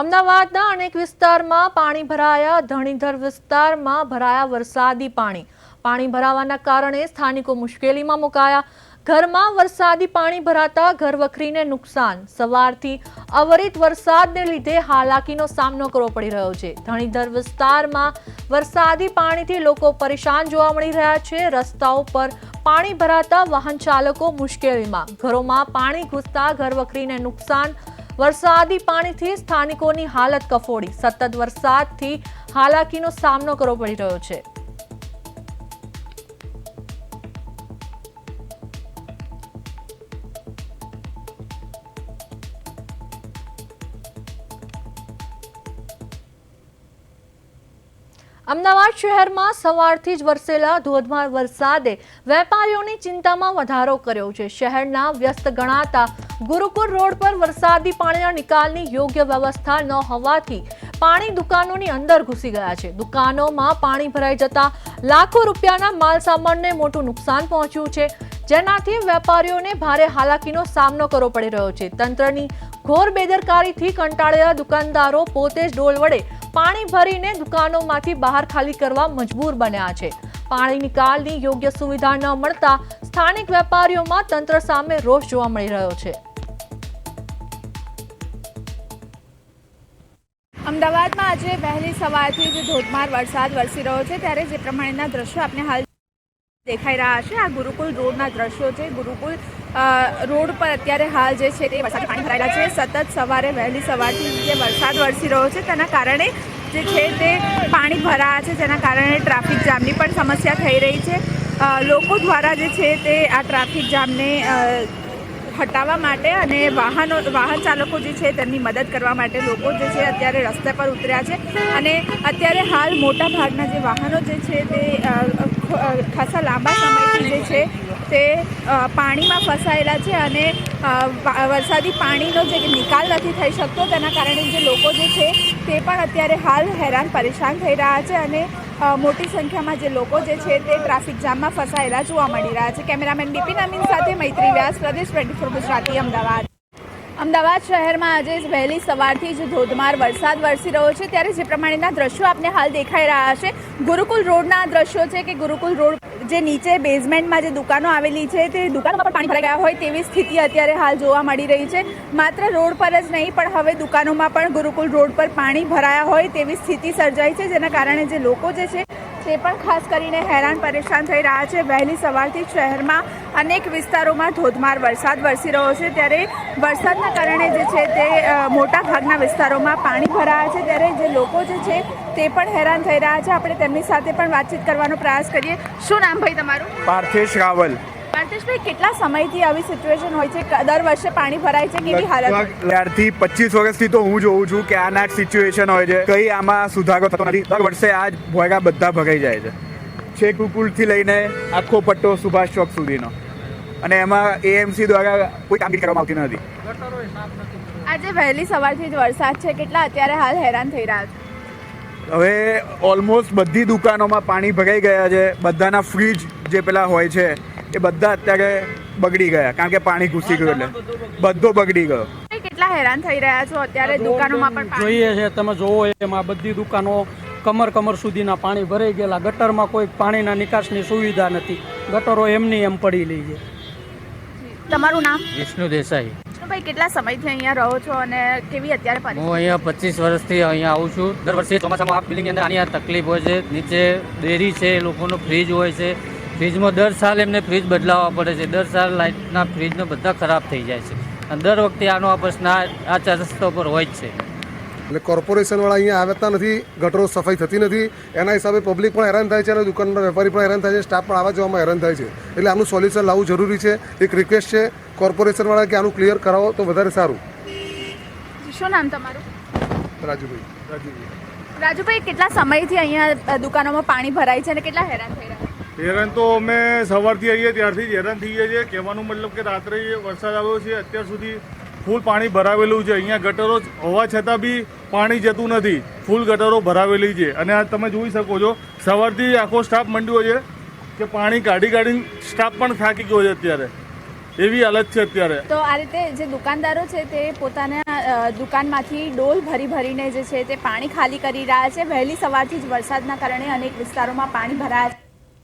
અમદાવાદના અનેક વિસ્તારમાં પાણી ભરાયા। ધણીધર વિસ્તારમાં ભરાયા વરસાદી પાણી ભરાવાના કારણે સ્થાનિકો મુશ્કેલીમાં મુકાયા। ઘરમાં વરસાદી પાણી ભરાતા ઘરવખરીને નુકસાન। સવારથી અવિરત વરસાદને લીધે હાલાકીનો સામનો કરવો પડી રહ્યો છે। ધણીધર વિસ્તારમાં વરસાદી પાણીથી લોકો પરેશાન જોવા મળી રહ્યા છે। રસ્તાઓ પર પાણી ભરાતા વાહન ચાલકો મુશ્કેલીમાં। ઘરોમાં પાણી ઘૂસતા ઘરવખરીને નુકસાન। વરસાદી પાણીથી સ્થાનિકોની હાલત કફોડી। સતત વરસાદથી હાલાકીનો સામનો કરવો પડી રહ્યો છે। અમદાવાદ શહેરમાં સવારથી જ વરસેલા ધોધમાર વરસાદે વેપારીઓની ચિંતામાં વધારો કર્યો છે। શહેરના વ્યસ્ત ગણાતા ગુરુકુળ રોડ પર વરસાદી પાણીના નિકાલની યોગ્ય વ્યવસ્થા ન હોવાથી પાણી દુકાનોની અંદર ઘૂસી ગયા છે। દુકાનોમાં પાણી ભરાઈ જતા લાખો રૂપિયાના માલ સામાનને મોટું નુકસાન પહોંચ્યું છે, જેનાથી વેપારીઓને ભારે હાલાકીનો સામનો કરવો પડી રહ્યો છે। તંત્રની ઘોર બેદરકારીથી કંટાળેલા દુકાનદારો પોતે જ ડોલ વડે પાણી ભરીને દુકાનોમાંથી બહાર ખાલી કરવા મજબૂર બન્યા છે। પાણી નિકાલની યોગ્ય સુવિધા ન મળતા સ્થાનિક વેપારીઓમાં તંત્ર સામે રોષ જોવા મળી રહ્યો છે। અમદાવાદમાં આજે વહેલી સવારથી જ ધોધમાર વરસાદ વરસી રહ્યો છે, ત્યારે જે પ્રમાણેના દ્રશ્યો આપને હાલ દેખાઈ રહ્યા છે આ ગુરુકુળ રોડના દ્રશ્યો છે। ગુરુકુળ રોડ પર અત્યારે હાલ જે છે તે વરસાદી પાણી ભરાયેલા છે। સતત સવારે વહેલી સવારથી જે વરસાદ વરસી રહ્યો છે તેના કારણે જે છે તે પાણી ભરાયા છે, જેના કારણે ટ્રાફિક જામની પણ સમસ્યા થઈ રહી છે। લોકો દ્વારા જે છે તે આ ટ્રાફિક જામને હટાવવા માટે અને વાહન ચાલકો જે છે તેમની મદદ કરવા માટે લોકો જે છે અત્યારે રસ્તા પર ઉતર્યા છે। અને અત્યારે હાલ મોટા ભાગના જે વાહનો જે છે તે ખાસા લાંબા સમયથી જે છે તે પાણીમાં ફસાયેલા છે અને વરસાદી પાણીનો જે નિકાલ નથી થઈ શકતો, તેના કારણે જે લોકો જે છે તે પણ અત્યારે હાલ હેરાન પરેશાન થઈ રહ્યા છે અને મોટી સંખ્યામાં જે લોકો જે છે તે ટ્રાફિક જામમાં ફસાયેલા જોવા મળી રહ્યા છે। કેમેરામેન બિપિન અમીન સાથે મૈત્રી વ્યાસ, પ્રદેશ 24 ગુજરાતી, અમદાવાદ। અમદાવાદ શહેરમાં આજે વહેલી સવારથી જ ધોધમાર વરસાદ વરસી રહ્યો છે, ત્યારે જે પ્રમાણેના દ્રશ્યો આપને હાલ દેખાઈ રહ્યા છે ગુરુકુળ રોડના દ્રશ્યો છે કે ગુરુકુળ રોડ જે નીચે બેઝમેન્ટમાં જે દુકાનો આવેલી છે તે દુકાનોમાં પણ પાણી ભરાઈ ગયા હોય તેવી સ્થિતિ અત્યારે હાલ જોવા મળી રહી છે। માત્ર રોડ પર જ નહીં પણ હવે દુકાનોમાં પણ ગુરુકુળ રોડ પર પાણી ભરાયા હોય તેવી સ્થિતિ સર્જાઈ છે, જેના કારણે જે લોકો જે છે તે પણ ખાસ કરીને હેરાન પરેશાન થઈ રહ્યા છે। વહેલી સવારથી શહેરમાં અનેક વિસ્તારોમાં ધોધમાર વરસાદ વરસી રહ્યો છે, ત્યારે વરસાદના કારણે જે છે તે મોટા ભાગના વિસ્તારોમાં પાણી ભરાયા છે, ત્યારે જે લોકો જે છે તે પણ હેરાન થઈ રહ્યા છે। આપણે તેમની સાથે પણ વાતચીત કરવાનો પ્રયાસ કરીએ। શું નામ ભાઈ તમારું? પાર્થેશ રાવલ। પાર્થેશભાઈ, કેટલા સમયથી આવી સિચ્યુએશન હોય છે? દર વર્ષે પાણી ભરાય છે, કેવી હાલત? ત્યારથી 25 વર્ષથી તો હું જોઉં છું કે આના જ સિચ્યુએશન હોય છે, કઈ આમાં સુધારો થતો નથી। દર વર્ષે આ જ ભોયરા બધા ભરાઈ જાય છે, છેક ગુરુકુળથી લઈને આખો પટ્ટો સુભાષ ચોક સુધીનો, અને એમાં એએમસી દ્વારા કોઈ કામગીરી કરવામાં આવતી નથી। આજે વહેલી સવારથી જ વરસાદ છે, કેટલા અત્યારે હાલ હેરાન થઈ રહ્યા છે? હવે ઓલમોસ્ટ બધી દુકાનોમાં પાણી ભરાઈ ગયા છે। બધાના ફ્રીજ જે પેલા હોય છે એ બધા અત્યારે બગડી ગયા, કારણ કે પાણી ઘૂસી ગયું એટલે બધો બગડી ગયો। કેટલા હેરાન થઈ રહ્યા છો અત્યારે દુકાનોમાં પણ? જોઈએ છે તમે જોવો એમાં બધી દુકાનો કમર સુધીના પાણી ભરાઈ ગયેલા। ગટરમાં કોઈ પાણીના નિકાસની સુવિધા નથી, ગટરો એમની એમ પડી લઈ છે। તમારું નામ? વિષ્ણુ દેસાઈ। ભાઈ, કેટલા સમયથી અહીંયા રહો છો અને કેવી અત્યારે પરિસ્થિતિ? હું અહીંયા 25 વર્ષથી અહીંયા આવું છું। દર વર્ષે ચોમાસામાં આ બિલ્ડિંગની અંદર આની આ તકલીફ હોય છે। નીચે ડેરી છે, લોકોનો ફ્રીજ હોય છે, ફ્રીજમાં દર સાલ એમને ફ્રીજ બદલાવવા પડે છે। દર સાલ લાઇટના ફ્રીજનો બધા ખરાબ થઈ જાય છે અને દર વખતે આનો આ પ્રશ્ન આ ચાર રસ્તા પર હોય જ છે। એટલે કોર્પોરેશનવાળા અહીંયા આવતા નથી, ગટરો સફાઈ થતી નથી, એના હિસાબે પબ્લિક પણ હેરાન થાય છે અને દુકાનના વેપારી પણ હેરાન થાય છે, સ્ટાફ પણ આવવા જવામાં હેરાન થાય છે। એટલે આનું સોલ્યુશન લાવવું જરૂરી છે। એક રિક્વેસ્ટ છે કોર્પોરેશનવાળા કે આનું ક્લિયર કરાવો તો વધારે સારું। શું નામ તમારું? રાજુભાઈ। રાજુભાઈ, કેટલા સમયથી અહીંયા દુકાનોમાં પાણી ભરાય છે અને કેટલા હેરાન થઈ રહ્યા? હેરાન તો અમે સવારથી આવીએ ત્યારથી જ હેરાન થઈ ગયા છીએ। કહેવાનું મતલબ કે રાત્રે વરસાદ આવ્યો છે, અત્યાર સુધી ફૂલ પાણી ભરાવેલું છે। અહીંયા ગટરો હોવા છતાં બી પાણી જતું નથી, ફૂલ ગટરો ભરાવેલી છે। અને આ તમે જોઈ શકો છો સવારથી આખો સ્ટાફ મંડ્યો છે કે પાણી કાઢીને સ્ટાફ પણ થાકી ગયો છે અત્યારે। એવી હાલત છે અત્યારે. તો આ રીતે જે દુકાનદારો છે તે પોતાના દુકાનમાંથી ડોલ ભરીને જે છે તે પાણી ખાલી કરી રહ્યા છે. વહેલી સવારથી જ વરસાદના કારણે અનેક વિસ્તારોમાં પાણી ભરાયા છે.